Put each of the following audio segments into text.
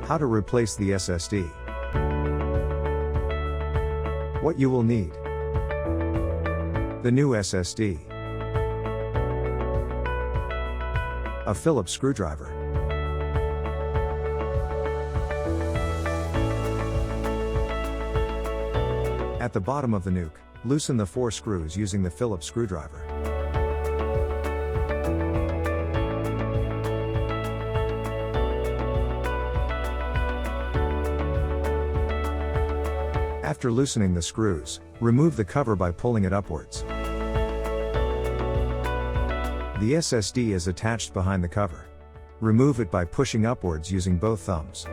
How to replace the SSD. What you will need. The new SSD. A Phillips screwdriver. At the bottom of the NUC, loosen the 4 screws using the Phillips screwdriver. After loosening the screws, remove the cover by pulling it upwards. The SSD is attached behind the cover. Remove it by pushing upwards using both thumbs.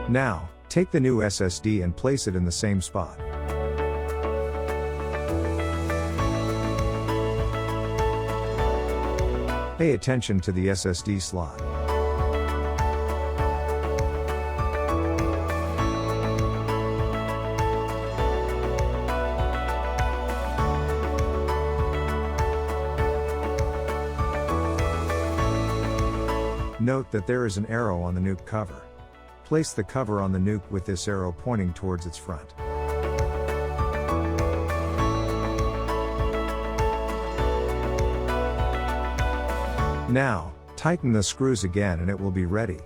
Now, take the new SSD and place it in the same spot. Pay attention to the SSD slot. Note that there is an arrow on the NUC cover. Place the cover on the NUC with this arrow pointing towards its front. Now, tighten the screws again and it will be ready.